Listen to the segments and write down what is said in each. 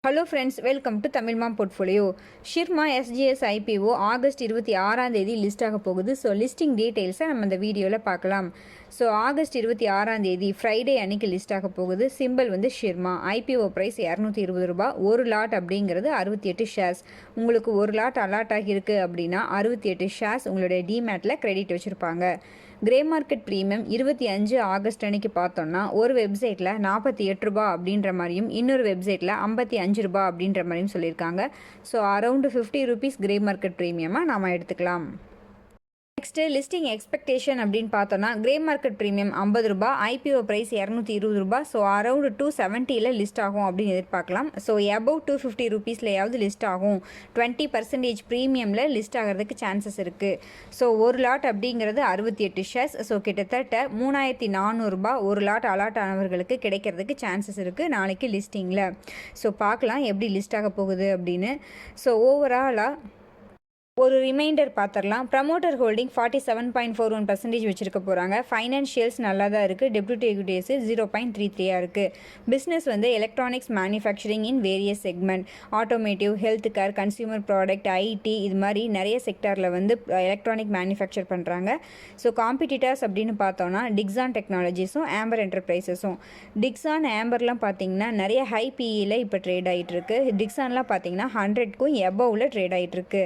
Hello friends, welcome to Tamil mom portfolio. Syrma SGS IPO August 26 list ஆக போகுது. So listing டீட்டெயில்ஸை நம்ம இந்த வீடியோவில் பார்க்கலாம். ஸோ ஆகஸ்ட் 26 ஃப்ரைடே அன்னைக்கு லிஸ்ட் ஆக போகுது. சிம்பிள் வந்து ஷிர்மா. IPO price ₹220. ஒரு லாட் அப்படிங்கிறது 68 ஷேர்ஸ். உங்களுக்கு ஒரு லாட் அலாட் ஆகியிருக்கு அப்படின்னா 68 ஷேர்ஸ் உங்களுடைய டிமேட்டில் கிரெடிட் வச்சுருப்பாங்க. கிரே மார்க்கெட் ப்ரீமியம் 25 ஆகஸ்ட் அன்னைக்கு பார்த்தோம்னா ஒரு வெப்சைட்டில் ₹48 அப்படின்ற மாதிரியும் இன்னொரு வெப்சைட்டில் ₹55 அப்படின்ற மாதிரியும் சொல்லியிருக்காங்க. ஸோ அரௌண்ட் ₹50 கிரே மார்க்கெட் ப்ரீமியமாக நாம் எடுத்துக்கலாம். நெக்ஸ்ட்டு லிஸ்டிங் எக்ஸ்பெக்டேஷன் அப்படின்னு பார்த்தோன்னா grey market premium ₹50, IPO price ₹220. So around 270 list ஆகும் அப்படின்னு எதிர்பார்க்கலாம். ஸோ எபவ் ₹250 லிஸ்ட் ஆகும். 20% ப்ரீமியமில் லிஸ்ட் ஆகிறதுக்கு சான்சஸ் இருக்குது. ஸோ ஒரு லாட் அப்படிங்கிறது 68 ஷேர்ஸ். ஸோ கிட்டத்தட்ட ₹3400 ஒரு லாட் அலாட் ஆனவர்களுக்கு கிடைக்கிறதுக்கு சான்சஸ் இருக்குது நாளைக்கு லிஸ்டிங்கில். ஸோ பார்க்கலாம் எப்படி லிஸ்ட் ஆக போகுது அப்படின்னு. ஸோ ஓவராலாக ஒரு ரிமைண்டர் பார்த்துடலாம். ப்ரமோட்டர் ஹோல்டிங் 47.41% வச்சுருக்க போகிறாங்க. ஃபைனான்ஷியல்ஸ் நல்லா தான் இருக்குது. டெப்யூட்டி எக்யூட்டிவ்ஸ் 0.33 இருக்குது. பிஸ்னஸ் வந்து electronics manufacturing in various segment, automotive, health care, consumer product, IT, இது மாதிரி நிறைய செக்டாரில் வந்து எலக்ட்ரானிக் மேனுஃபேக்சர் பண்ணுறாங்க. ஸோ காம்படிட்டர்ஸ் அப்படின்னு பார்த்தோன்னா டிக்ஸான் டெக்னாலஜிஸும் ஆம்பர் என்டர்பிரைசஸும். டிக்ஸான் ஆம்பர்லாம் பார்த்தீங்கன்னா நிறைய ஹை பிஇயில் இப்போ ட்ரேட் ஆகிட்டுருக்கு. டிக்ஸான்லாம் பார்த்தீங்கன்னா 100க்கும் எபவில் ட்ரேட் ஆகிட்டுருக்கு.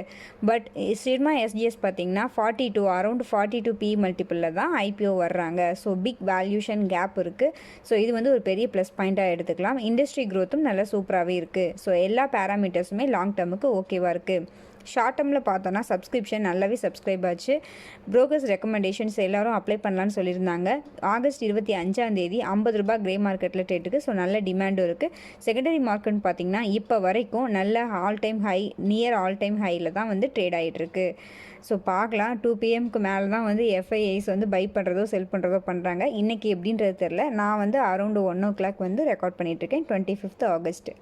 பட் ஷிர்மா எஸ்ஜிஎஸ் பார்த்தீங்கன்னா 42 அரௌண்ட் 42 பி மல்டிபிளில் தான் ஐபிஓ வர்றாங்க. ஸோ பிக் வேல்யூஷன் கேப் இருக்குது. ஸோ இது வந்து ஒரு பெரிய ப்ளஸ் பாயிண்ட்டாக எடுத்துக்கலாம். இண்டஸ்ட்ரி க்ரோத்தும் நல்லா சூப்பராகவே இருக்குது. ஸோ எல்லா பேராமீட்டர்ஸுமே லாங் டேர்முக்கு ஓகேவாக இருக்குது. ஷார்ட் டேர்மில் பார்த்தோன்னா சப்ஸ்கிரிப்ஷன் நல்லாவே சப்ஸ்கிரைப் ஆச்சு. ப்ரோக்கர்ஸ் ரெக்கமெண்டேஷன்ஸ் எல்லோரும் அப்ளை பண்ணலான்னு சொல்லியிருந்தாங்க. ஆகஸ்ட் 25 ₹50 கிரே மார்க்கெட்டில் ட்ரேட்டுக்கு. ஸோ நல்ல டிமாண்டும் இருக்குது. செகண்டரி மார்க்கெட்னு பார்த்தீங்கன்னா இப்போ வரைக்கும் நல்ல all time high, near all time ஹையில் தான் வந்து ட்ரேட் ஆகிட்டுருக்கு. ஸோ பார்க்கலாம். 2 PM மேலே தான் வந்து எஃப்ஐஐஸ் வந்து பை பண்ணுறதோ செல் பண்ணுறதோ பண்ணுறாங்க. இன்றைக்கி எப்படின்றது தெரில. நான் வந்து அரௌண்ட் 1 o'clock வந்து ரெக்கார்ட் பண்ணிகிட்ருக்கேன், 25 ஆகஸ்ட்.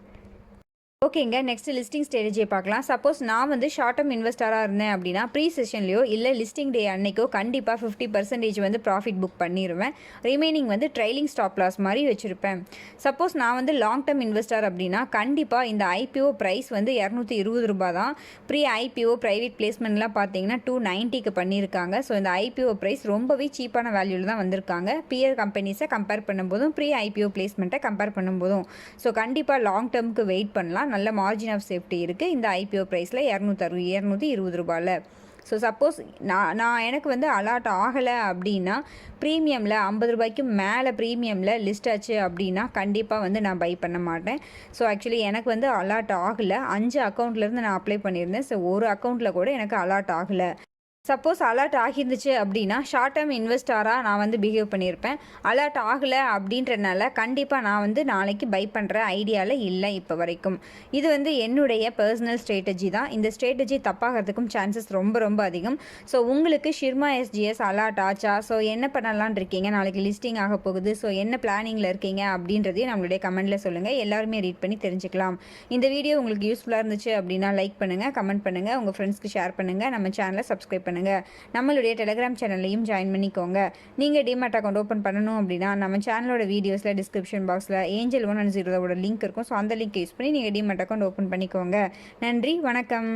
ஓகேங்க, நெக்ஸ்ட் லிஸ்டிங் ஸ்ட்ராட்டஜியை பார்க்கலாம். சப்போஸ் நான் வந்து ஷார்ட் டேர்ம் இன்வெஸ்டராக இருந்தேன் அப்படின்னா ப்ரீ செஷன்லையோ இல்லை லிஸ்டிங் டே அன்னைக்கோ கண்டிப்பாக 50% வந்து ப்ராஃபிட் புக் பண்ணிடுவேன். ரிமைனிங் வந்து ட்ரைலிங் ஸ்டாப் லாஸ் மாதிரி வச்சுருப்பேன். சப்போஸ் நான் வந்து லாங் டேர்ம் இன்வெஸ்டர் அப்படின்னா கண்டிப்பாக இந்த ஐபிஓ ப்ரைஸ் வந்து ₹220 தான். ப்ரீ ஐபிஓ ப்ரைவேட் பிளேஸ்மெண்ட்லாம் பார்த்தீங்கன்னா 290க்கு பண்ணியிருக்காங்க. ஸோ இந்த ஐபிஓ ப்ரைஸ் ரொம்பவே சீப்பான வேல்யூவில் தான் வந்திருக்காங்க. பியர் கம்பெனிஸை கம்பேர் பண்ணும்போதும் ப்ரீ ஐபிஓ பிளேஸ்மெண்ட்டை கம்பேர் பண்ணும்போதும். ஸோ கண்டிப்பாக லாங் டேர்முக்கு வெயிட் பண்ணலாம். நல்ல மார்ஜின் ஆஃப் சேஃப்டி இருக்குது இந்த ஐபிஓ ப்ரைஸில் ₹220. ஸோ சப்போஸ் நான் எனக்கு வந்து அலாட் ஆகலை அப்படின்னா ப்ரீமியமில் ₹50 மேலே ப்ரீமியமில் லிஸ்ட் ஆச்சு அப்படின்னா கண்டிப்பாக வந்து நான் பை பண்ண மாட்டேன். ஸோ ஆக்சுவலி எனக்கு வந்து அலாட் ஆகலை. 5 அக்கௌண்ட்லேருந்து நான் அப்ளை பண்ணியிருந்தேன். ஸோ ஒரு அக்கௌண்ட்டில் கூட எனக்கு அலாட் ஆகலை. சப்போஸ் அலர்ட் ஆகிருந்துச்சு அப்படின்னா ஷார்ட் டேர்ம் இன்வெஸ்டராக நான் வந்து பிஹேவ் பண்ணியிருப்பேன். அலர்ட் ஆகலை அப்படின்றனால கண்டிப்பாக நான் வந்து நாளைக்கு பை பண்ணுற ஐடியாவில் இல்லை இப்போ வரைக்கும். இது வந்து என்னுடைய பர்சனல் ஸ்ட்ராட்டஜி தான். இந்த ஸ்ட்ராட்டஜி தப்பாகிறதுக்கும் சான்சஸ் ரொம்ப ரொம்ப அதிகம். ஸோ உங்களுக்கு ஷிர்மா எஸ்ஜிஎஸ் அலர்ட் ஆச்சா? ஸோ என்ன பண்ணலான் இருக்கீங்க? நாளைக்கு லிஸ்டிங் ஆக போகுது. ஸோ என்ன பிளானிங்கில் இருக்கீங்க அப்படின்றதையும் நம்மளுடைய கமெண்ட்டில் சொல்லுங்கள். எல்லாருமே ரீட் பண்ணி தெரிஞ்சுக்கலாம். இந்த வீடியோ உங்களுக்கு யூஸ்ஃபுல்லாக இருந்துச்சு அப்படின்னா லைக் பண்ணுங்கள், கமெண்ட் பண்ணுங்கள், உங்கள் ஃப்ரெண்ட்ஸ்க்கு ஷேர் பண்ணுங்கள், நம்ம சேனலை சப்ஸ்கிரைப் பண்ணுங்கள். நம்மளுடைய டெலிகிராம் சேனல்லையும் ஜாயின் பண்ணிக்கோங்க. நீங்கள் டிமேட் அக்கௌண்ட் ஓப்பன் பண்ணணும் அப்படின்னா நம்ம சேனலோட வீடியோஸில் டிஸ்கிரிப்ஷன் பாக்ஸில் Angel 1 and Zerodha லிங்க் இருக்கும். ஸோ அந்த லிங்க் யூஸ் பண்ணி நீங்கள் டிமேட் அக்கௌண்ட் ஓப்பன் பண்ணிக்கோங்க. நன்றி, வணக்கம்.